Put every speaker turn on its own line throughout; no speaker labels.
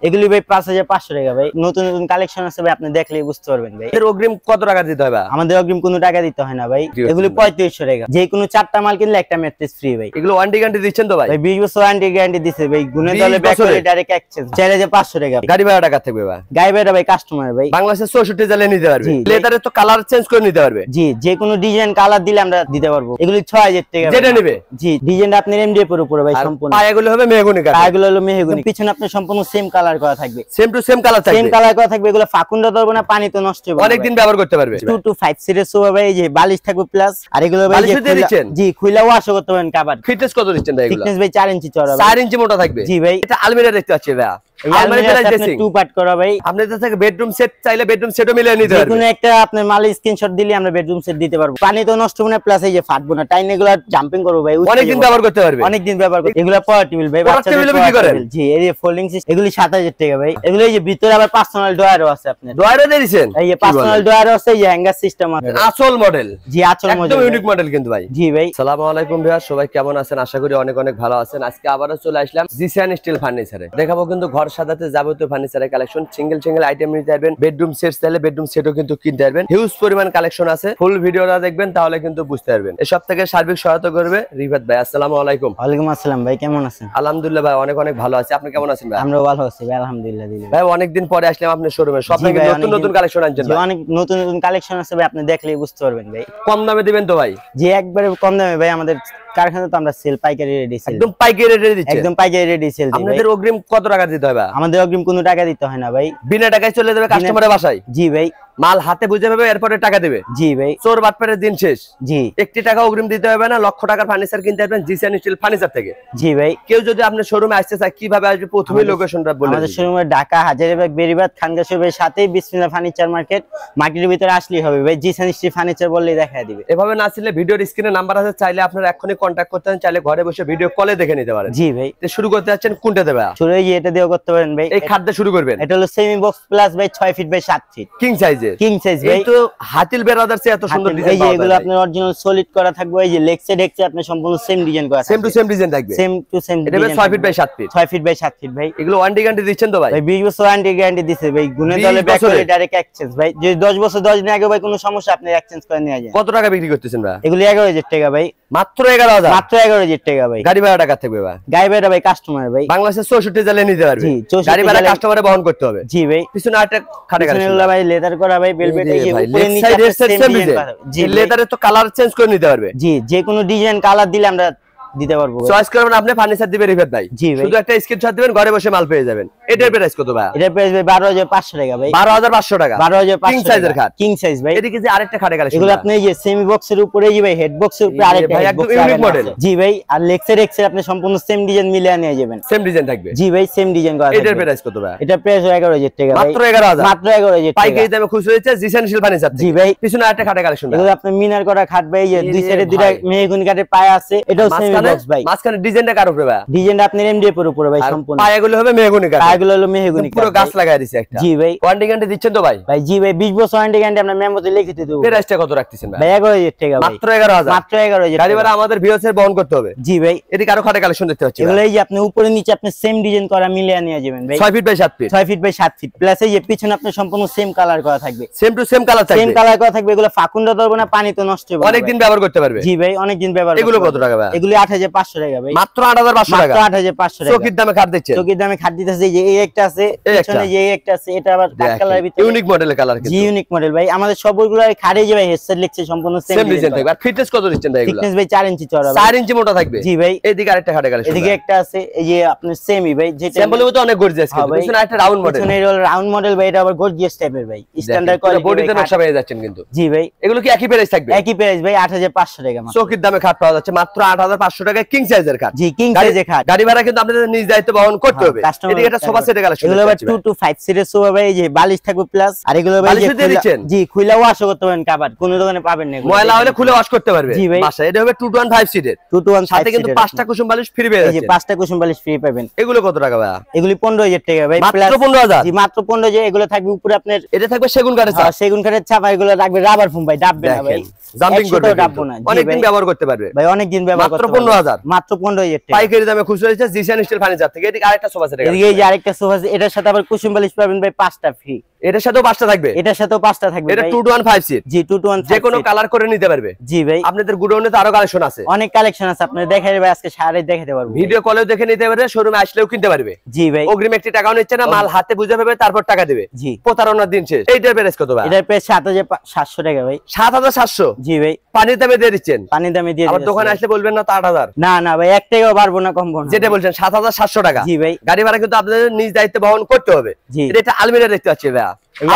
এগুলি ভাই 5500 টাকা ভাই। নতুন নতুন কালেকশন আছে ভাই, আপনি দেখলেই বুঝতে পারবেন ভাই।
এর অগ্রিম কত টাকা দিতে হবে?
আমাদের অগ্রিম কোনো টাকা দিতে হয় না ভাই। এগুলি 3500 টাকা। যে কোনো 4টা মাল কিনলে একটা ম্যাট্রেস ফ্রি ভাই।
এগুলো ওয়ারেন্টি গ্যারান্টি দিচ্ছেন তো ভাই?
ভাই 20 বছর ওয়ারেন্টি গ্যারান্টি দিছে ভাই। গুণে দলে ব্যাক করে ডাইরেক্ট এক্সচেঞ্জ। চাইলে যে 500 টাকা।
গাড়ি ভাড়া টাকা থাকবে ভাই?
গাড়ি ভাড়া ভাই কাস্টমার ভাই।
বাংলাদেশের 64 জেলে নিতে পারবে। লেদারে তো কালার চেঞ্জ করে নিতে পারবে।
জি, যে কোনো ডিজাইন কালার দিলে আমরা দিতে পারবো। এগুলি 6000 টাকা
যেটা নেবে।
জি, ডিজাইনটা আপনার এমডিএফ এর উপরে ভাই সম্পূর্ণ।
পায়াগুলো হবে মেহগনি কাঠ।
পায়াগুলো হলো মেহগনি। পিছনে আপনার সম্পূর্ণ সেম কালার করা থাকবে।
সেম টু সেম কালার থাকবে।
সেম কালার করা থাকবে। এগুলো ফাকুন্ডা ধরবে না, পানি তো নষ্ট হবে না।
অনেক দিন ব্যবহার করতে পারবে।
2 to 5 সিরিজ সোফা ভাই। যে বালিশ থাকবে প্লাস। আর এগুলো ভাই জি খুইলা ওয়াশও করতে পারেন কাভার।
ফিটনেস কত দিচ্ছেন ভাই এগুলো?
ফিটনেস ভাই 4 ইঞ্চি চওড়া।
4 ইঞ্চি মোটা থাকবে।
জি ভাই।
এটা আলমিরা দেখতে পাচ্ছি ভাই।
টু পার্ট করা ভাই।
আপনাদের থেকে বেডরুম সেট চাইলে বেডরুম সেটও মিলিয়ে নিতে পারবেন।
যেকোনো একটা আপনার মালের স্ক্রিনশট দিলে আমরা বেডরুম সেট দিতে পারবো। পানি তো নষ্ট হবে না, প্লাস এই যে ফাটবো না। টাইম এগুলো জাম্পিং করব ভাই।
অনেক দিন ব্যবহার করতে পারবে।
অনেক দিন ব্যবহার করতে। এগুলো পোর্টেবল ভাই। বাচ্চাদের
বিক্রি করেন?
জি, এই যে ফোল্ডিং সিস্টেম। এগুলি 7000 টাকা ভাই। এগুলো এই যে ভিতরে আবার পার্সোনাল ড্রয়ারও আছে আপনার।
ড্রয়ারও দিয়েছেন?
এই যে পার্সোনাল ড্রয়ার আছে, এই যে হ্যাঙ্গার সিস্টেম আছে।
আসল মডেল।
জি, আসল মডেল।
একদম ইউনিক মডেল কিন্তু ভাই।
জি ভাই।
আসসালামু আলাইকুম ভাইয়া, সবাই কেমন আছেন? আশা করি অনেক অনেক ভালো আছেন। আজকে আবারো চলে আসলাম জিসান স্টিল ফার্নিচারে। দেখাবো কিন্তু ঘর সাজাতে যাবতীয় ফার্নিচারের কালেকশন। সিঙ্গেল আইটেম নিতে পারবেন। বেডরুম সেট চাইলে বেডরুম সেটও কিন্তু কিনতে পারবেন। হিউজ পরিমাণ কালেকশন আছে। ফুল ভিডিওটা দেখবেন, তাহলে কিন্তু বুঝতে পারবেন। এসব থেকে সার্বিক সহায়তা করবে রিফাত ভাই। আসসালামু আলাইকুম।
ওয়ালাইকুম আসসালাম ভাই, কেমন আছেন?
আলহামদুলিল্লাহ ভাই, অনেক অনেক ভালো আছি। আপনি কেমন আছেন ভাই?
আমরাও ভালো আছি ভাই, আলহামদুলিল্লাহ।
ভাই অনেকদিন পরে আসলাম আপনার শোরুমে। সব থেকে নতুন নতুন কালেকশন আনছেন ভাই।
অনেক নতুন নতুন কালেকশন আছে ভাই, আপনি দেখলেই বুঝতে পারবেন ভাই।
কম দামে দিবেন তো ভাই?
জি, একবারে কম দামে ভাই। আমাদের কারখানা তো আমরা সেল পাইকারি রেডি সেল।
একদম পাইকারি রেডি দিচ্ছেন?
একদম পাইকারি রেডি সেল।
আপনাদের অগ্রিম কত টাকা দিতে হবে?
আমাদের অগ্রিম কোনো টাকা দিতে হয় না ভাই।
বিনা টাকায় চলে যাবে কাস্টমারের বাসায়?
জি ভাই।
মাল হাতে বুঝে পাবে, এরপরে টাকা দেবে?
জি ভাই।
চোর বাটপারের দিন শেষ।
জি।
1 টাকা অগ্রিম দিতে হবে না। লক্ষ টাকার ফার্নিচার কিনতে পারবেন জিসান স্টিল ফার্নিচার থেকে।
জি ভাই।
কেউ যদি আপনার শোরুমে আসতে চায় কিভাবে আসবে? প্রথমেই লোকেশনটা বলে দিন।
আমাদের শোরুমে ঢাকা হাজারীবাগ বেরিবাদ খানগা শপের সাথেই বিসমিল্লাহ ফার্নিচার মার্কেট। মার্কেটের ভিতরে আসলেই হবে ভাই। জিসান স্টিল ফার্নিচার বললেই দেখায় দিবে।
এভাবে না ছিল ভিডিওর স্ক্রিনে নাম্বার আছে, চাইলে আপনারা এখনই কন্টাক্ট করতে পারেন। চাইলে ঘরে বসে ভিডিও কলে দেখে নিতে পারেন।
জি ভাই।
তো শুরু করতে যাচ্ছেন কোনটা দেবে?
শুরু এই যে এটা দিয়েও করতে পারেন ভাই।
এই খাদ্য শুরু করবেন।
এটা হলো সেমি বক্স প্লাস ভাই 6 ফিট বাই 7 ফিট
কিং সাইজের।
কিং সাইজ ভাই।
তো হাতিল বেরাদার সে এত সুন্দর ডিজাইন
এই যে এগুলো আপনার অরিজিনাল সলিড করা থাকবে। এই যে লেগসে ডেক্সে আপনি সম্পূর্ণ সেম ডিজাইন করা থাকবে।
সেম টু সেম ডিজাইন থাকবে।
সেম টু সেম
এটা 6 feet by 7 feet.
6 feet by 7 feet ভাই।
এগুলো ওয়ারেন্টি গ্যারান্টি দিচ্ছেন তো ভাই?
ভাই 20 বছর ওয়ারেন্টি গ্যারান্টি দিছে ভাই। গুণে দলে ব্যাক করে ডাইরেক্ট এক্সচেঞ্জ ভাই। যদি 10 বছর 10 দিন আগে ভাই কোনো সমস্যা, আপনি এক্সচেঞ্জ করে নিয়ে যান।
কত টাকা বিক্রি করতেছেন ভাই
এগুলো? 11000 টাকা ভাই।
মাত্র 11000?
মাত্র 11000 টাকা ভাই।
গাড়ি ভাড়া টাকা থাকবে ভাই?
গাড়ি ভাড়া ভাই কাস্টমার ভাই।
বাংলাদেশের 64 জেলে নিতে পারবে।
জি,
গাড়ি ভাড়া কাস্টমারে বহন করতে হবে।
জি ভাই।
পিছনে আরেকটা খাটে গাড়ি
এগুলো ভাই লেদার করা ভাই, ভেলভেট। এই যে উপরে নিচে
সাইড
সেম
সেম
ডিজাইন।
জি, লেদারে তো কালার চেঞ্জ করে নিতে পারবে।
জি, যে কোনো ডিজাইন কালার দিলে আমরা দিতে পারবো।
চয়েস করবেন আপনি, ফার্নিচার দিবে রিফাত ভাই।
জি ভাই।
শুধু একটা স্ক্রিনশট দিবেন, ঘরে বসে মাল পেয়ে যাবেন। এটার প্রাইস কত ভাই?
এটার প্রাইস ভাই 12500 টাকা ভাই।
12500 টাকা।
12500
কিং সাইজের খাট।
কিং সাইজ ভাই।
এদিকে যে আরেকটা খাটে গাড়ি
এগুলো আপনি এই যে সেমি বক্সের উপরে এই যে ভাই হেড বক্সের উপরে আরেকটা
ভাই একদম ইউনিক মডেল।
জি ভাই। আর লেক্সের এক্সের আপনি সম্পূর্ণ সেম ডিজাইন মিলিয়ে নিয়ে যাবেন।
সেম ডিজাইন থাকবে?
জি ভাই, সেম ডিজাইন করা থাকবে।
এটার প্রাইস কত ভাই?
এটার প্রাইস 11000 টাকা ভাই।
মাত্র 11000?
মাত্র 11000 টাকা।
পাইকারি দামে খুচরা হয়েছে জিসান স্টিল ফার্নিচার থেকে।
জি ভাই।
পিছনে আরেকটা খাটে কালেকশন।
এগুলো আপনি মিনার করা খাট ভাই। এই যে দুই সাইডে দুইটা মেহগনি কাঠের পায়া আছে। এটাও সেমি বক্স ভাই।
মাঝখানে ডিজাইনটা কার উপরে ভাই?
ডিজাইনটা আপনার এমডিএফ এর উপরে ভাই সম্পূর্ণ।
পায়াগুলো হবে মেহগনি কাঠ।
পায়াগুলো হলো মেহগনি কাঠ।
পুরো গাছ লাগায় দিয়েছে একটা।
জি ভাই।
ওয়ারেন্টি গ্যারান্টি দিচ্ছেন তো ভাই?
ভাই জি ভাই, 20 বছর ওয়ারেন্টি গ্যারান্টি আমরা মেমোতে লিখে দেব।
প্রাইসটা কত রাখতেছেন ভাই?
ভাই 11000 টাকা ভাই।
মাত্র 11000?
মাত্র 11000।
গাড়ি ভাড়া আমাদের ভিউয়ার্সের বহন করতে হবে।
জি ভাই।
এদিকে আরো খাটে কালেকশন দেখতে পাচ্ছি।
এগুলো এই যে আপনি উপরে নিচে আপনি সেম ডিজাইন করা মিলিয়ে নিয়ে যাবেন ভাই।
6 feet by 7 feet.
6 feet by 7 feet plus এই যে পিছনে আপনি সম্পূর্ণ সেম কালার করা থাকবে।
সেম টু সেম কালার থাকবে?
সেম কালার করা থাকবে। এগুলো ফাকুন্ডা ধরবে না, পানি তো নষ্ট হবে না।
অনেক দিন ব্যবহার করতে পারবে?
জি ভাই, অনেক দিন ব্যবহার।
এগুলো কত টাকা ভাই?
এগুলো 8500 টাকা ভাই।
মাত্র 8500 টাকা?
মাত্র 8500 টাকা।
চকির দামে খাট দিচ্ছেন?
চকির দামে খাট দিতেছে। এই যে এই একটা আছে, পিছনে যে এই একটা আছে, এটা আবার কাট কালারের ভিতরে
ইউনিক মডেলের কালার কিন্তু।
জি, ইউনিক মডেল ভাই। আমাদের সবগুলো খাটে যে ভাই হেডসেট লিখছে সম্পূর্ণ সেম
ডিজাইন থাকবে। আর ফিটনেস কত দিচ্ছেন ভাই এগুলো?
ফিটনেস ভাই 4 ইঞ্চি চওড়া।
4 ইঞ্চি মোটা থাকবে?
জি ভাই।
এদিকে আরেকটা খাটে কালেকশন।
এদিকে একটা আছে এই যে আপনার সেমি ভাই, যেটা
স্যাম্পলের মতো অনেক গর্জিয়াস কিন্তু। পিছনে আরেকটা রাউন্ড মডেল।
পিছনে হলো রাউন্ড মডেল ভাই। এটা আবার গর্জিয়াস টাইপের ভাই, স্ট্যান্ডার্ড কোয়ালিটি।
বডিতে নকশা পেয়ে যাচ্ছেন কিন্তু।
জি ভাই।
এগুলো কি একই প্রাইস থাকবে?
একই প্রাইস ভাই, 8500 টাকা মাত্র।
চকির দামে খাট পাওয়া যাচ্ছে মাত্র 8500 টাকায় কিং সাইজের খাট।
জি, কিং সাইজের খাট।
গাড়ি ভাড়া কিন্তু আপনাদের নিজ দায়িত্ব বহন করতে হবে। এদিকে একটা সোফা সেটের কালেকশন।
এগুলো ভাই 2 to 5 সিরিজ সোফা ভাই। এই যে বালিশ থাকবে প্লাস। আর এগুলো ভাই জি খুইলা ওয়াশও করতে পারেন কাভার। কোন দোকানে পাবেন না।
ময়লা হলে খুলে ওয়াশ করতে পারবে
জি ভাই।
বাসায়। এটা হবে 2 to 5 সিটের।
2 to 5
সাথে কিন্তু 5টা কুসুম বালিশ ফ্রি পেয়ে যাচ্ছে।
এই যে 5টা কুসুম বালিশ ফ্রি পাবেন।
এগুলো কত টাকা ভাই?
এগুলি 15000 টাকা ভাই।
মাত্র 15000?
জি, মাত্র 15000। এগুলো থাকবে উপরে আপনার।
এটা থাকবে সেগুন কাঠের ছাপ।
সেগুন কাঠের ছাপ। এগুলো রাখবে রাবার ফোম ভাই, ডাববে না ভাই।
জাম্পিং করবে,
ডাববো না।
অনেক দিন ব্যবহার করতে পারবে
ভাই, অনেক দিন ব্যবহার করতে পারবে।
মাত্র 15,000
মাত্র 15,000 টাকা
পাইকারি দামে খুচরা দিচ্ছে জিসান স্টিল ফার্নিচার থেকে। এদিকে আরেকটা সোফা সেট,
এদিকে এই যে আরেকটা সোফা সেট, এটার সাথে আবার কুশন বালিশ পাবেন ভাই 5টা ফ্রি।
এটার সাথেও 5টা থাকবে,
এটার সাথেও 5টা থাকবে
এটা
ভাই।
2 to 1 5 সিট,
জি 2 to 1
যে কোনো কালার করে নিতে পারবে।
জি ভাই,
আপনাদের গোডাউনে তো আরো কালেকশন আছে,
অনেক কালেকশন আছে, আপনাদের দেখাই ভাই আজকে সারাই দেখাতে পারবো।
ভিডিও কলেও দেখে নিতে পারবে, শোরুমে আসলেও কিনতে পারবে।
জি ভাই,
অগ্রিম একটি টাকাও নিচ্ছে না, মাল হাতে বুঝে পাবে তারপর টাকা দেবে।
জি,
প্রতারণার দিন শেষ। এইটার প্রাইস কত ভাই?
এটার প্রাইস 7,700 টাকা ভাই।
7,700?
জি ভাই,
পানির দামে দিয়ে দিচ্ছেন?
পানির দামে দিয়ে
আবার
দিচ্ছি।
দোকানে আসলে বলবেন না তো 8,000?
না না ভাই, 1 টাকাও পারবো না, কম না।
যেটা বলছেন 7,700 টাকা।
জি ভাই,
গাড়ি ভাড়া কিন্তু আপনাদের নিজ দায়িত্বে বহন করতে হবে।
জি,
এটা আলমিরা দেখতে পাচ্ছি ভাই,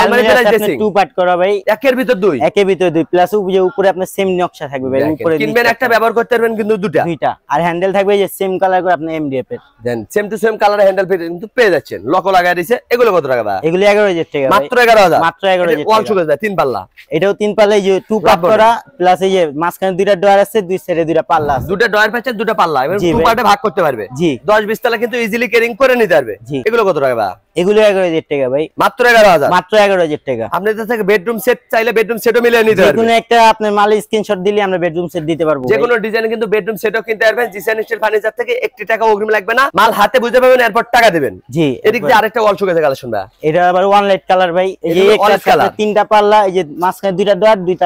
আলমারি প্রাইস ড্রেসিং
2 পার্ট করা ভাই,
একের ভিতর 2,
একের ভিতরে 2 প্লাস উপরে আপনার সেম নকশা থাকবে ভাই। উপরে
কিনবেন একটা ব্যবহার করতে পারবেন কিন্তু দুইটা,
আর হ্যান্ডেল থাকবে যে সেম কালার করে আপনার এমডিএফ এর।
Then same to same colour handle কিন্তু পেয়ে যাচ্ছেন, লক লাগায় দিয়েছে। এগুলো কত টাকা ভাই?
এগুলো 11,000 টাকা ভাই।
মাত্র 11,000?
মাত্র 11,000
ওয়াল
টাকা।
শুকে যায় 3 পাল্লা,
এটাও 3 পাল্লা, এই যে 2 পার্ট করা প্লাস এই যে মাঝখানে 2টা ডোর আছে, 2 সাইডে 2টা পাল্লা আছে।
দুটো ডয়ার পাচ্ছেন, দুটো পাল্লা, এবং
জি
2
ভাই।
পার্টে ভাগ করতে পারবে।
জি,
10-20 তলা কিন্তু ইজিলি ক্যারিং করে নিতে পারবে।
জি।
এগুলো কত টাকা ভাই?
এগুলো 11,000 টাকা ভাই।
মাত্র 11,000?
মাত্র 11,000 টাকা।
আপনাদের থেকে বেডরুম সেট চাইলে বেডরুম সেটও মিলিয়ে নিতে
যে
পারবেন।
কোনো একটা আপনার মালের স্ক্রিনশট দিলে আমরা বেডরুম সেট দিতে পারবো
যে
ভাই।
কোনো ডিজাইনে কিন্তু বেডরুম সেটও কিনতে পারবেন। জিসান স্টিল ফার্নিচার থেকে একটি টাকা অগ্রিম লাগবে না, মাল হাতে বুঝে পাবেন, এরপর টাকা দিবেন।
জি,
এদিক দিয়ে আরেকটা ওয়াল শুকে কালেকশন ভাই,
এটা আবার ওয়ান লাইট কালার ভাই। এই যে
এগুলো
একটা
olive color।
3টা পাল্লা, এই যে মাঝখানে 2টা ডোর,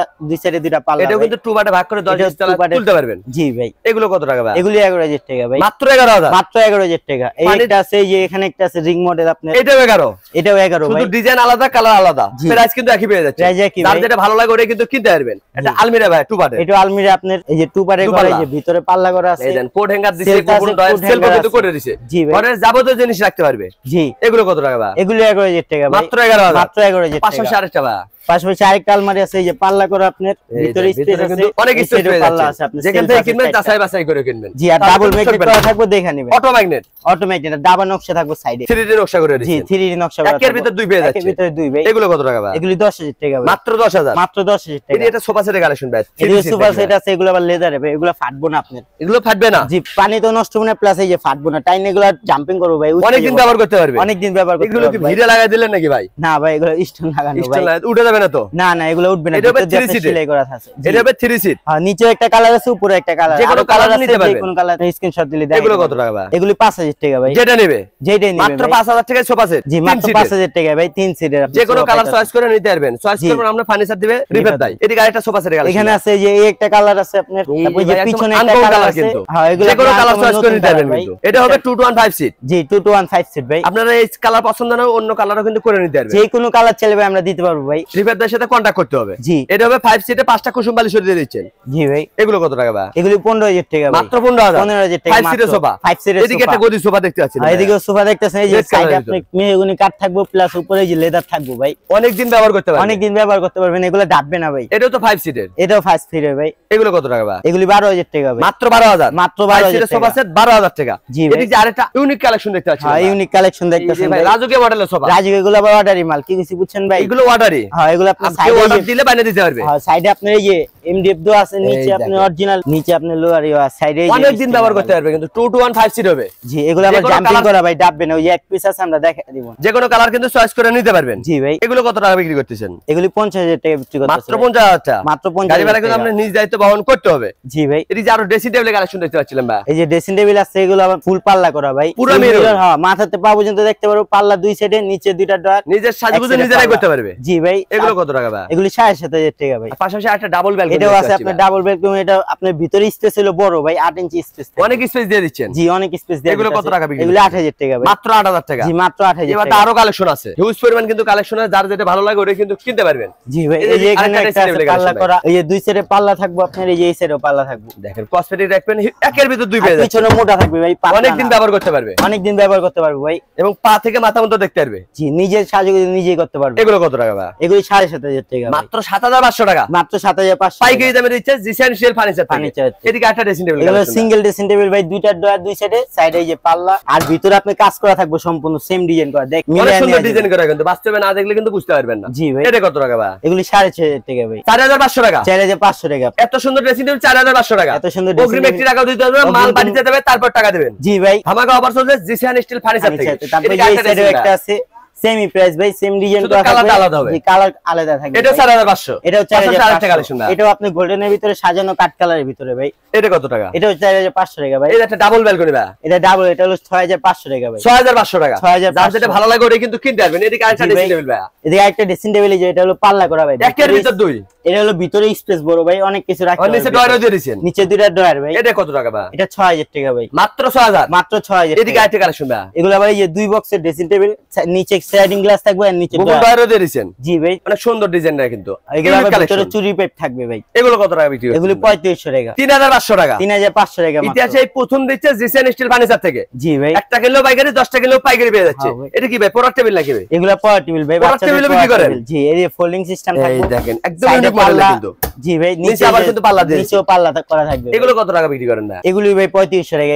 2 সাইডে 2টা পাল্লা।
এটাও
ভাই।
কিন্তু 2 পার্টে ভাগ করে 10-20 তলা
two part এ-
তুলতে পারবেন।
জি ভাই,
এগুলো কত টাকা ভাই?
এগুলি 11,000 টাকা ভাই।
মাত্র 11,000?
মাত্র 11,000 টাকা। এই
পানির-
একটা আছে, এই যে এখানে একটা আছে রিং মডেল আপনার,
এটাও 11?
এটাও 11 ভাই।
শুধু ডিজাইন আলাদা, কালার আলাদা,
জি।
প্রাইস কিন্তু একই পেয়ে যাচ্ছে।
প্রাইস একই
যার
ভাই।
যেটা ভালো লাগে ওটা কিন্তু কিনতে পারবেন। এটা
জি।
আলমিরা ভাই 2 পার্টে।
এটা আলমিরা আপনার এই যে 2 পারে
Two
করা, এই
পাল্লা।
যে ভিতরে পাল্লা করা আছে।
এই দেন কোড হ্যাঙ্গার দিছে,
Self
গোপন
আছে,
ডয়ার
coat
সেলফ
hanger
কিন্তু
আছে।
করে দিছে।
জি ভাই।
ঘরের যাবতীয় জিনিস রাখতে পারবে।
জি,
এগুলো কত টাকা ভাই?
এগুলো 11,000 টাকা ভাই।
মাত্র 11,000?
মাত্র 11,000 টাকা।
পাশাপাশি আরেকটা ভাই,
পাশাপাশি আরেকটা আলমারি আছে, এই যে পাল্লা করা আপনার, ভিতরে স্পেস
ভিতরে
আছে,
কিন্তু অনেক
এই
স্পেস
side এ
পেয়ে
পাল্লা আছে
যাচ্ছে।
আপনার।
যেখান
self
থেকে
আছে
কিনবেন
চারটা।
যাচাই বাছাই করে কিনবেন।
জি, আর ডাবল ম্যাগনেট করা থাকবে, দেখে নেবেন।
অটো ম্যাগনেট,
অটোমেটিক, দাবা নকশা থাকবে সাইডে।
3D নকশা করে
জি,
দিয়েছে।
3D নকশা করা
একের
থাকবে।
ভিতর 2 পেয়ে
একের
যাচ্ছে।
ভিতরে 2 ভাই।
এগুলো কত টাকা ভাই?
এগুলি 10,000 টাকা ভাই।
মাত্র 10,000?
মাত্র 10,000 টাকা।
এটা সোফা সেটের কালেকশন ভাই,
এগুলো সোফা সেট আছে, এগুলো আবার লেদারে ভাই, এগুলো ফাটবো না আপনার।
এগুলো ফাটবে না?
জি, পানি তো নষ্ট হবে না, প্লাস এই যে ফাটবো না, টাইম এগুলো জাম্পিং করবো ভাই,
অনেকদিন ব্যবহার করতে পারবে।
অনেকদিন ব্যবহার করতে
এগুলো কি
পারবো ভাই।
ভিড়ে লাগাই দিলেন নাকি ভাই?
না ভাই, এগুলো স্টোন লাগানো ভাই।
স্টাইল উঠে যাবে না তো?
না না, এগুলো উঠবে না,
এটা হবে
ভিতর দিয়ে
3
আপনার
seat-এ?
সেলাই করা আছে। জি।
এটা হবে 3 সিট।
হ্যাঁ, নিচে একটা কালার আছে, উপরে একটা কালার,
যে কোনো
আরো
colour
কালার আছে,
নিতে
যে
পারবেন।
কোনো কালার স্ক্রিনশট দিলে দেখাই
এগুলো
দেবো।
কত টাকা ভাই?
এগুলি 5,000 টাকা ভাই।
যেটা নেবে
যেটাই নিবে
মাত্র
ভাই।
5,000 টাকায় সোফা সেট।
জি, মাত্র 5,000 টাকা ভাই, 3 সিটের।
যে কোনো কালার চয়েস করে নিতে পারবেন। চয়েস
জি।
করবেন, আমরা ফার্নিচার দিবে, রিপেয়ার দেয়। এদিকে আরেকটা সোফা সেটের কালেকশন
এখানে আছে যে এই একটা কালার আছে আপনার, তারপর যে পিছনে একটা কালার আছে। হ্যাঁ, এগুলো
যে কোনো
আপনার
কালার চয়েস করে নিতে পারবেন
ভাই।
কিন্তু। এটা হবে 2 to 1 5 সিট।
জি, 2 to 1 5 সিট ভাই।
আপনারা এই কালার পছন্দ না অন্য কালারও কিন্তু করে নিতে পারবেন।
যে কোনো কালার চাইলে ভাই আমরা দিতে পারবো ভাই।
রিপেয়ার দেওয়ার সাথে কন্টাক্ট করতে হবে।
জি।
এটা হবে 5 সিটে 5টা কুসুম বালিশ দিয়ে দিচ্ছেন।
জি ভাই।
এগুলো কত টাকা ভাই?
এগুলি 15,000 টাকা ভাই।
মাত্র 15,000?
15,000 টাকা
5 সিটের সোফা।
5 সিটের
এদিকে একটা গদি সোফা দেখতে পাচ্ছেন।
আর এদিকে সোফা দেখতেছেন, এই যে
Red
সাইডে
colour-এর
আপনি মেহগনি কাঠ থাকবে, প্লাস উপরে যে লেদার থাকবে ভাই।
অনেক দিন ব্যবহার করতে পারবেন।
অনেক দিন ব্যবহার করতে পারবেন, এগুলো ডাববে না ভাই।
এটাও তো 5 সিটের।
এটাও 5 সিটের ভাই।
এগুলো কত টাকা ভাই?
এগুলি 12,000 টাকা ভাই।
মাত্র 12,000?
মাত্র
5
12,000
সিটের সোফা
টাকা।
সেট 12,000 টাকা।
জি ভাই।
এদিকে আরেকটা ইউনিক কালেকশন দেখতে পাচ্ছেন।
হ্যাঁ, ইউনিক কালেকশন দেখতেছেন ভাই।
রাজকীয় মডেলের সোফা।
রাজু, এগুলো আবার অর্ডারি মাল, কি কিছু বুঝছেন ভাই?
এগুলো অর্ডারই।
হ্যাঁ, এগুলো আপনার
আপনি অর্ডার
সাইডে
দিলে বানিয়ে দিতে পারবে।
হ্যাঁ, সাইডে আপনার এই যে এমডিএফ দো আছে, নিচে
এই
আপনি
দেখেন।
অরিজিনাল, নিচে আপনি লোয়ার সাইডে
অনেক দিন ব্যবহার করতে পারবে কিন্তু 2 to 1 5 সিট হবে।
জি, এগুলো আবার
যে কোনো
জাম্পিং
colour-
করা ভাই, ডাববে না, ওই যে এক পিস আছে আমরা দেখাই দিব।
যে কোনো কালার কিন্তু চয়েস করে নিতে পারবেন।
জি ভাই।
এগুলো কত টাকা বিক্রি করতেছেন?
এগুলি 50,000 টাকা বিক্রি করতেছে
মাত্র 50,000 টাকা।
মাত্র 50,000
গাড়ি ভাড়া কিন্তু আপনি নিজ দায়িত্ব বহন করতে হবে।
জি ভাই।
এদিকে আরো ড্রেসিং টেবিলের কালেকশন দেখতে পাচ্ছিলাম ভাই।
এই যে ড্রেসিং টেবিল আছে, এগুলো আবার ফুল পাল্লা করা ভাই।
পুরো
Full
mirror।
mirror, হ্যাঁ, মাথাতে পা পর্যন্ত দেখতে পারবো, পাল্লা 2 সাইডে, নিচে 2টা ডয়ার,
নিজের সাজগুজে
এক side এ
নিজেরাই
পাল্লা।
করতে পারবে।
জি ভাই।
এগুলো কত টাকা ভাই?
এগুলি 7,500 টাকা ভাই।
আর পাশাপাশি একটা ডাবল ব্যালকনি
এটাও আছে আপনার ডাবল বেডরুম, এটা আপনার ভিতরে স্পেস হলো বড় ভাই, 8 ইঞ্চি স্পেস।
অনেক স্পেস দিয়ে দিচ্ছেন।
জি, অনেক স্পেস দিয়ে।
এগুলো কত টাকা বিক্রি?
এগুলো 8,000 টাকা ভাই।
মাত্র 8,000 টাকা।
জি, মাত্র 8,000
এবার
টাকা।
আরো কালেকশন আছে, হিউজ পরিমাণ কিন্তু কালেকশন আছে, যার যেটা ভালো লাগে ওটা কিন্তু কিনতে পারবেন।
জি ভাই।
এই
এই যে এখানে
আরেকটা
একটা
dressing
আছে
table
পাল্লা
collection
করা, এই যে 2 সাইডে পাল্লা থাকবে আপনার, এই যে এই সাইডেও পাল্লা থাকবে।
দেখেন কসমেটিক রাখবেন, একের ভিতর 2
আর
পেয়ে যাচ্ছে।
পিছনে মোটা থাকবে ভাই, পাতলা
অনেক দিন
না।
ব্যবহার করতে পারবে।
অনেক দিন ব্যবহার করতে পারবো ভাই।
এবং পা থেকে মাথা পর্যন্ত দেখতে পারবে।
জি, নিজের সাজগুলো নিজেই করতে পারবে।
এগুলো কত টাকা ভাই?
এগুলি 7,500 টাকা ভাই।
মাত্র 7,500 টাকা।
মাত্র 7,500
পাইকারি দামে দিচ্ছে জিসান স্টিল ফার্নিচার থেকে।
ফার্নিচার।
এদিকে একটা ড্রেসিং টেবিল
এগুলো সিঙ্গেল ড্রেসিং টেবিল ভাই, 2টা ডয়ার 2 সাইডে, সাইডে এই যে পাল্লা, আর ভিতরে আপনি কাজ করা থাকবে সম্পূর্ণ সেম ডিজাইন করা। দেখ
অনেক
মিলিয়ে
সুন্দর
নিয়ে
ডিজাইন করা, কিন্তু বাস্তবে না দেখলে কিন্তু বুঝতে পারবেন না।
জি ভাই।
এটা কত টাকা ভাই?
এগুলি 6,500 টাকা ভাই।
4,500 টাকা।
4,500 টাকা।
এত সুন্দর ড্রেসিং টেবিল 4,500 টাকা।
এত সুন্দর dressing
অগ্রিম
table-
একটি টাকাও দিতে হবে, মাল
অগ্রিম-
বাড়িতে দেবে তারপর টাকা দেবেন।
জি ভাই।
ধামাকা অফার চলছে জিসান স্টিল ফার্নিচার থেকে।
তারপরে
এদিকে
এই
একটা
সাইডে
dressing
একটা
table।
আছে, সেমি প্রাইস ভাই, সেম ডিজাইন
শুধু কালারটা আলাদা হবে।
জি কালার আলাদা থাকবে।
এটা 4500,
এটাও 4500
কালেকশন ভাই।
এটাও আপনি গোল্ডেনের ভিতরে সাজানো কাট কালারের ভিতরে ভাই।
এটা কত টাকা?
এটাও 4500 টাকা ভাই।
এটা একটা ডাবল ব্যালকনি ভাই,
এটা ডাবল, এটা হলো 6500 টাকা ভাই।
6500 টাকা।
6500
যার যেটা ভালো লাগে ওটা কিন্তু কিনতে পারবেন। এদিকে আরেকটা ড্রেসিং টেবিল ভাই,
এদিকে একটা ড্রেসিং টেবিল, যে এটা হলো পাল্লা করা ভাই,
একের ভিতর দুই।
এটা হলো ভিতরে স্পেস বড় ভাই, অনেক কিছু রাখতে
আর নিচে ডয়ারও দিয়ে দিয়েছেন,
নিচে দুইটা ডয়ার ভাই।
এটা কত টাকা ভাই?
এটা 6000 টাকা ভাই,
মাত্র 6000।
মাত্র 6000।
এদিকে আরেকটা কালেকশন ভাই,
এগুলো ভাই যে দুই বক্সের ড্রেসিং টেবিল, নিচে স্লাইডিং গ্লাস থাকবে আর নিচে
ডয়ারও দিয়ে দিয়েছেন।
জি ভাই,
অনেক সুন্দর ডিজাইন না কিন্তু।
এগুলো ভিতরে চুরি পাইপ থাকবে ভাই।
এগুলো কত টাকা বিক্রি হচ্ছে?
এগুলো 3500 টাকা,
3500 টাকা,
3500 টাকা মাত্র।
ইতিহাসে এই প্রথম দিচ্ছে জিসিএন স্টিল ফার্নিচার থেকে।
জি ভাই,
একটা কিলো পাইকারি, 10টা কিলো পাইকারি পেয়ে যাচ্ছে।
হ্যাঁ ভাই।
এটা কি ভাই, প্রোডাক্ট টেবিল নাকি ভাই?
এগুলো পাওয়ার টেবিল ভাই,
Power table ও বিক্রি করেন?
জি, এই যে ফোল্ডিং সিস্টেম
এই
থাকবে,
দেখেন একদম
সাইডে
ইউনিক মডেল
পাল্লা।
কিন্তু।
জি ভাই,
নিচে আবার কিন্তু পাল্লা দিয়ে
নিচেও পাল্লা করা থাকবে।
এগুলো কত টাকা বিক্রি করেন না?
এগুলি ভাই 3500 টাকা,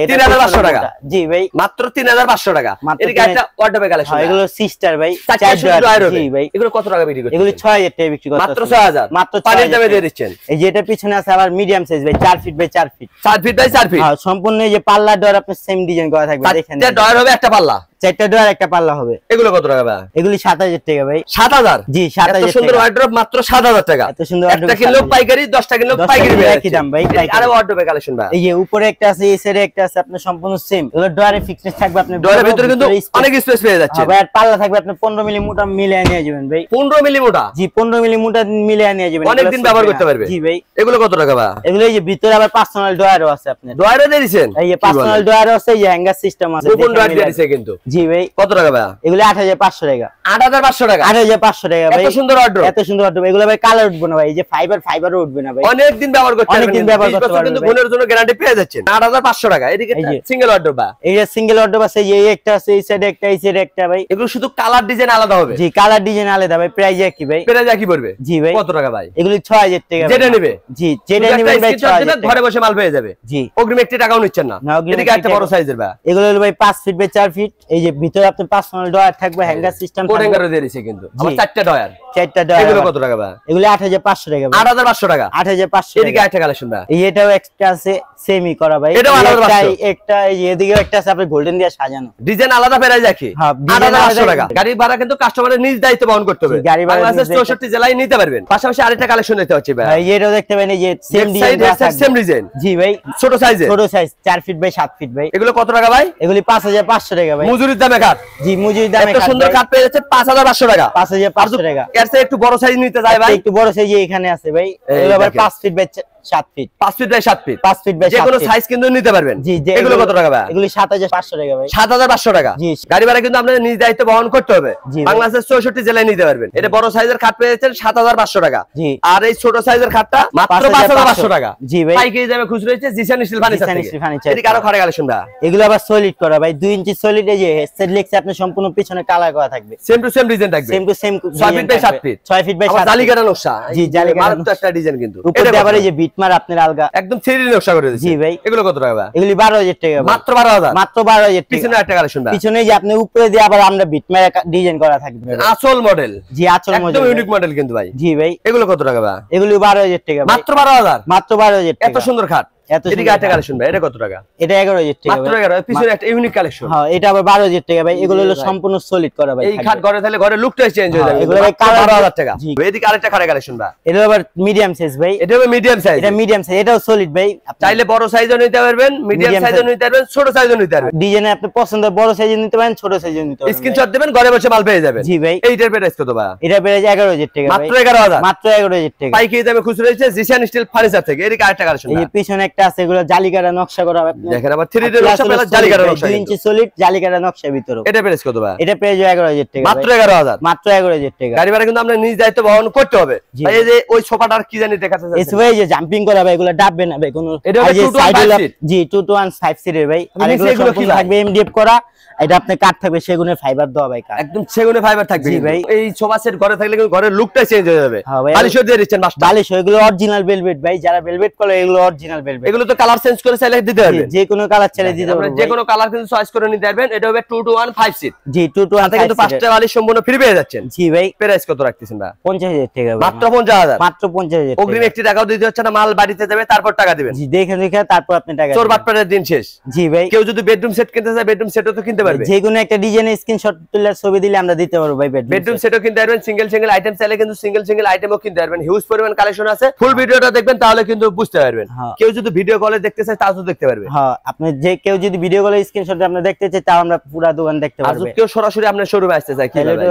এটা
3500 টাকা।
জি ভাই,
মাত্র 3500 টাকা।
মাত্র
এদিকে একটা ওয়ার্ডরোবে কালেকশন।
হ্যাঁ, এগুলো সিস্টার ভাই,
4
ডয়ার। জি ভাই,
এগুলো কত টাকা বিক্রি করছেন?
এগুলি 6000 টাকা বিক্রি করতে,
মাত্র 6000।
মাত্র
পানির
6000
দামে
টাকা।
দিয়ে দিচ্ছেন।
এই যে এটা পিছনে আছে আবার মিডিয়াম সাইজ ভাই, 4 feet by 4 feet,
4 feet by 4 feet.
হ্যাঁ সম্পূর্ণ এই যে পাল্লা ডয়ার আপনার সেম ডিজাইন করা থাকবে, দেখেন
এটা ডয়ার হবে একটা পাল্লা,
4টা ডয়ার একটা পাল্লা হবে।
এগুলো কত টাকা ভাই?
এগুলি 7000 টাকা ভাই।
7000?
জি,
এত
7000
সুন্দর
টাকা।
ওয়ার্ডরোব মাত্র 7000 টাকা।
এত সুন্দর
একটা
wardrobe
কিলো
7000
পাইকারি, 10টা কিলো
10টা
পাইকারি
কিলো
পেয়ে
একই
যাচ্ছে।
দাম ভাই, পাইকারি।
আরে ওয়ার্ডরোবে কালেকশন ভাই,
এই যে উপরে একটা আছে, এই সাইডে একটা আছে, আপনার সম্পূর্ণ সেম। এগুলো ডয়ারে ফিক্সড থাকবে, আপনি
ডয়ারের ভিতরে কিন্তু অনেক স্পেস পেয়ে যাচ্ছে
ভাই। আর পাল্লা থাকবে আপনি 15 মিলি মোটা মিলিয়ে নিয়ে যাবেন ভাই।
15 মিলি মোটা?
জি, 15 মিলি মোটা মিলিয়ে নিয়ে যাবেন,
অনেক দিন ব্যবহার করতে পারবে।
জি ভাই,
এগুলো কত টাকা ভাই?
এগুলো এই যে ভিতরে আবার পার্সোনাল ডয়ারও আছে আপনার।
ডয়ারে দিয়ে দিয়েছেন?
এই যে পার্সোনাল ডয়ারও আছে, এই যে হ্যাঙ্গার সিস্টেম আছে,
গোপন
দেখে
ডয়ার দিয়ে
মিলাবেন।
দিয়েছে কিন্তু।
জি ভাই,
কত টাকা ভাই?
এগুলো 8500 টাকা,
8500 টাকা।
8500 টাকা ভাই।
এত সুন্দর ওয়ার্ডরোব,
এত সুন্দর wardrobe। এগুলো ভাই কালার উঠবে না ভাই, এই যে ফাইবারও উঠবে না ভাই,
অনেক দিন ব্যবহার করতে
অনেক
পারবেন।
দিন ব্যবহার
20
করতে
বছর
পারবেন
কিন্তু
ভাই।
গুণের জন্য গ্যারান্টি পেয়ে যাচ্ছেন। 8500 টাকা। এদিকে
এই যে
সিঙ্গেল ওয়ার্ডরোব ভাই,
এই যে সিঙ্গেল wardrobe আছে, এই একটা আছে, এই সাইডে একটা, এই সাইডে একটা ভাই।
এগুলো শুধু কালার ডিজাইন আলাদা হবে।
জি, কালার ডিজাইন আলাদা ভাই, প্রাইস একই ভাই।
পেরে যা কি পড়বে?
জি ভাই,
কত টাকা ভাই?
এগুলি 6000 টাকা
যেটা
ভাই।
নেবে,
জি, যেটা
শুধু
নেবেন
একটা
ভাই
screenshot
6000
দিবেন,
টাকা।
ঘরে বসে মাল পেয়ে যাবে।
জি,
অগ্রিম একটি টাকাও নিচ্ছেন না।
না, অগ্রিম
এদিকে
একটি
একটা বড়
টাকা।
সাইজের ভাই,
এগুলো হলো ভাই 5 ফিট বাই 4 ফিট। এই যে ভিতরে আপনার পার্সোনাল ডয়ার থাকবে, হ্যাঙ্গার সিস্টেম
কোড
থাকবে,
হ্যাঙ্গারও দিয়ে দিয়েছে কিন্তু। আমার
জি।
4টা ডয়ার।
4টা ডয়ার।
এগুলো কত টাকা ভাই?
এগুলো 8500 টাকা ভাই,
8500 টাকা।
8500
এদিকে
টাকা।
একটা কালেকশন ভাই,
এই এটাও একটা আছে সেমি করা ভাই,
এটাও 8500
একটা এই যে এদিকেও একটা আছে আপনার গোল্ডেন দিয়ে সাজানো।
ডিজাইন আলাদা পেরে যাকি।
হ্যাঁ, design
8500
আলাদা।
টাকা। গাড়ি ভাড়া কিন্তু কাস্টমারের নিজ দায়িত্ব বহন করতে হবে।
জি, গাড়ি ভাড়া
বাংলাদেশের
নিজ দায়িত্ব।
64 জেলায় নিতে পারবেন। পাশাপাশি আরেকটা কালেকশন দেখতে পাচ্ছি ভাই,
ভাই এটাও দেখতে পাবেন, এই যে সেম ডিজাইন
সেম ডিজাইন,
জি ভাই,
ছোট সাইজের।
ছোট সাইজ 4 ফিট বাই 7 ফিট ভাই।
এগুলো কত টাকা ভাই?
এগুলি 5500 টাকা ভাই।
মজুরির দামে কাট।
জি, মজুরি দামে
এত সুন্দর কাট পেয়ে যাচ্ছে 5500 টাকা।
5500 টাকা।
এর চেয়ে একটু বড় সাইজ নিতে যায় ভাই,
একটু বড় সাইজ এখানে আছে ভাই,
এই
এগুলো আবার
দেখেন।
5 feet by 7 feet.
5 feet by 7 feet.
5 feet by
যে
7
কোনো
ফিট।
সাইজ কিন্তু নিতে পারবেন।
জি,
এগুলো কত টাকা ভাই?
এগুলি 7500 টাকা ভাই।
7500 টাকা।
জি।
গাড়ি ভাড়া কিন্তু আপনাদের নিজ দায়িত্ব বহন করতে হবে।
জি ভাই।
বাংলাদেশের 64 জেলায় নিতে পারবেন। এটা বড় সাইজের খাট পেয়ে যাচ্ছেন 7500 টাকা।
জি।
আর এই ছোট সাইজের খাটটা মাত্র 5500 টাকা।
জি ভাই।
পাইকারি দামে খুচরো হচ্ছে জিসান স্টিল ফার্নিচার
জিসান
থেকে।
Steel furniture.
এদিকে আরো খাটে কালেকশন ভাই,
এগুলো আবার সলিড করা ভাই, 2 ইঞ্চি সলিড, এই যে হেডসেট লেগসে আপনি সম্পূর্ণ পিছনে কালার করা থাকবে,
সেম টু সেম ডিজাইন থাকবে।
Same to same
6 feet by 7 feet.
6 feet by 7
আবার জালিকাটা নকশা।
জি, জালিকাটা
মারাত্মক একটা ডিজাইন কিন্তু।
উপর
এটা
দিয়ে আবার
কত?
এই যে বিটমার আপনার আলগা,
একদম 3D নকশা করে দিয়েছে।
জি ভাই।
এগুলো কত টাকা ভাই?
এগুলি 12000 টাকা ভাই।
মাত্র 12000।
মাত্র 12000 টাকা।
পিছনে একটা কালেকশন ভাই,
পিছনে যে আপনি উপরে দিয়ে আবার আমরা বিটমার ডিজাইন করা থাকবে ভাই।
আসল মডেল।
জি, আচল
একদম
মডেল।
ইউনিক মডেল কিন্তু ভাই।
জি ভাই,
এগুলো কত টাকা ভাই?
এগুলি 12000 টাকা ভাই।
মাত্র 12000।
মাত্র 12000 টাকা।
এত সুন্দর খাট।
এত
এদিকে
সুন্দর
একটা
খাট।
কালেকশন ভাই, এটা কত টাকা?
এটা 11000 টাকা
মাত্র
ভাই।
11। পিছনে একটা ইউনিক কালেকশন।
হ্যাঁ, এটা আবার 12000 টাকা ভাই। এগুলো হলো
ভাই।
সম্পূর্ণ সলিড করা ভাই।
এই খাট ঘরে থাকলে ঘরে লুকটাই চেঞ্জ হয়ে
হ্যাঁ,
যাবে।
এগুলো ভাই
মাত্র
কালার
12000 টাকা।
জি।
এদিকে আরেকটা খাটে কালেকশন ভাই,
এটা আবার মিডিয়াম সাইজ ভাই।
এটা হবে মিডিয়াম সাইজ।
এটা মিডিয়াম সাইজ, এটাও সলিড ভাই।
চাইলে বড় সাইজও নিতে পারবেন, মিডিয়াম
Medium
সাইজও
size।
নিতে পারবেন, ছোট সাইজও নিতে পারবেন।
ডিজাইনে আপনি পছন্দ বড় সাইজে নিতে পারেন, ছোট সাইজে নিতে পারেন।
স্ক্রিনশট দিবেন, ঘরে বসে মাল পেয়ে যাবেন।
জি ভাই।
এইটার প্রাইস কত ভাই?
এটা প্রাইস 11000 টাকা ভাই।
মাত্র 11000।
মাত্র 11000 টাকা।
পাইকারি দামে খুচরো হচ্ছে জিসান স্টিল ফার্নিচার থেকে। এদিকে আরেকটা কালেকশন
এই যে পিছনে একটা আছে, এগুলো জালিকাটা নকশা করা আপনি
দেখেন, আবার 3D নকশা পেলে জালিকাটা নকশা।
2 ইঞ্চি সলিড জালিকাটা নকশা ভিতরে।
এটা প্রাইস কত ভাই?
এটা প্রাইস 11000 টাকা
মাত্র
ভাই।
11000।
মাত্র 11000 টাকা।
গাড়ি ভাড়া কিন্তু আমরা নিজ দায়িত্ব বহন করতে হবে।
জি।
ভাই এই যে ওই সোফাটার কি জানি দেখাতে
এই
চাচ্ছেন?
ভাই যে জাম্পিং করা ভাই, এগুলো ডাববে না ভাই কোনো।
এটা হলো
এই যে
2 to 1
side হলো-
5 seat।
জি, 2 to 1 5 সিটের ভাই। আর
নিচে
এগুলো
এগুলো কি
সম্পূর্ণ
ভাই?
থাকবে এমডিএফ করা। এটা আপনি কাঠ থাকবে সেগুনের ফাইবার দেওয়া ভাই কাঠ।
একদম সেগুনে ফাইবার থাকবে
জি
কিন্তু।
ভাই।
এই সোফা সেট ঘরে থাকলে কিন্তু ঘরের লুকটাই চেঞ্জ হয়ে যাবে।
হ্যাঁ ভাই।
বালিশও দিয়ে দিচ্ছেন মাস্টার।
বালিশ এগুলো অরিজিনাল ভেলভেট ভাই, যারা ভেলভেট করে এগুলো অরিজিনাল ভেলভেট।
এগুলো তো কালার চেঞ্জ করে চাইলে দিতে পারবেন।
যে কোনো কালার ছেড়ে দিতে
আপনারা
পারবেন
যে কোনো কালার কিন্তু চয়েস করে নিতে পারবেন। এটা হবে 2 to 1 5 সিট।
জি, 2 to 1
সাথে কিন্তু 5টা বালিশ সম্পূর্ণ ফ্রি পেয়ে যাচ্ছেন।
জি ভাই।
প্রাইস কত রাখতেছেন ভাই?
50000 টাকা ভাই।
মাত্র 50000।
মাত্র 50000
অগ্রিম একটি টাকাও দিতে হচ্ছে না, মাল বাড়িতে যাবে তারপর টাকা দিবেন।
জি, দেখে দেখে তারপর আপনি টাকা
চোর
দিবেন।
বাটপাড়ের দিন শেষ।
জি ভাই।
কেউ যদি বেডরুম সেট কিনতে চায় বেডরুম সেটও তো কিনতে পারবে। পারবে।
যে কোনো একটা ডিজাইনের স্ক্রিনশট তুলে ছবি দিলে আমরা দিতে পারবো ভাই।
বেডরুম সেটও কিনতে পারবেন, সিঙ্গেল সিঙ্গেল আইটেম চাইলে কিন্তু সিঙ্গেল সিঙ্গেল আইটেমও কিনতে পারবেন। হিউজ পরিমাণ কালেকশন আছে। ফুল ভিডিওটা দেখবেন তাহলে কিন্তু বুঝতে পারবেন। কেউ যদি ভিডিও কলে দেখতে চায় তাও তো দেখতে পারবে।
হ্যাঁ, আপনি যে কেউ যদি ভিডিও কলে স্ক্রিনশট আপনি দেখতে চায় তাও আমরা পুরো দোকান দেখতে
আর
পারবে।
যদি কেউ সরাসরি আপনার শোরুমে আসতে চায় কিভাবে?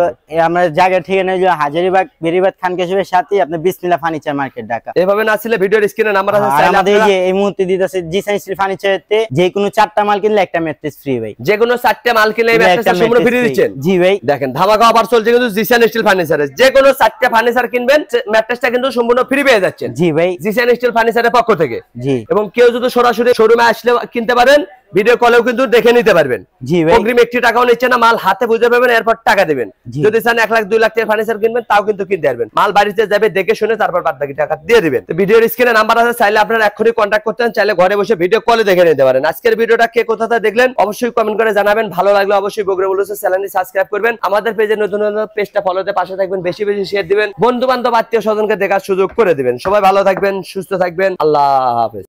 আমরা জায়গা ঠিকানা হলো হাজারীবাগ বেরিবাদ খানকাশিবের সাথে আপনি বিসমিল্লাহ ফার্নিচার মার্কেট ঢাকা।
এভাবে না ছিল ভিডিওর স্ক্রিনে নাম্বার আছে,
আর আমাদের এই যে এই মুহূর্তে দিতেছে জিসান স্টিল ফার্নিচারতে যে কোনো 4টা মাল কিনলে একটা ম্যাট্রেস ফ্রি ভাই।
যে কোনো 4টা মাল কিনলে এই ম্যাট্রেসটা সম্পূর্ণ ফ্রি দিচ্ছেন।
জি ভাই,
দেখেন ধামাকা অফার চলছে কিন্তু জিসান স্টিল ফার্নিচারে। যে কোনো 4টা ফার্নিচার কিনবেন ম্যাট্রেসটা কিন্তু সম্পূর্ণ ফ্রি পেয়ে যাচ্ছেন।
জি ভাই,
জিসান স্টিল ফার্নিচারের পক্ষ থেকে।
জি,
এবং কেউ যদি সরাসরি শোরুমে আসলে কিনতে পারেন, ভিডিও কলেও কিন্তু দেখে নিতে পারবেন।
জি ভাই,
অগ্রিম 1 টাকাও নিচ্ছে না, মাল হাতে বুঝে পাবেন, এরপর টাকা দিবেন। যদি চান 1 লাখ 2 লাখ টাকার ফার্নিচার কিনবেন তাও কিন্তু কিনতে পারবেন। মাল বাড়িতে যাবে, দেখে শুনে তারপর বাদ বাকি টাকা দিয়ে দিবেন। তো ভিডিওর স্ক্রিনে নাম্বার আছে, চাইলে আপনারা এখনই কন্টাক্ট করতে পারেন, চাইলে ঘরে বসে ভিডিও কলে দেখে নিতে পারেন। আজকের ভিডিওটা কে কোথা থেকে দেখলেন অবশ্যই কমেন্ট করে জানাবেন। ভালো লাগলে অবশ্যই বগুড়া ব্লগস চ্যানেলটি সাবস্ক্রাইব করবেন। আমাদের পেজে নতুন নতুন পেজটা ফলোতে পাশে থাকবেন, বেশি বেশি শেয়ার দিবেন, বন্ধু বান্ধব আত্মীয় স্বজনকে দেখার সুযোগ করে দিবেন। সবাই ভালো থাকবেন, সুস্থ থাকবেন, আল্লাহ হাফেজ।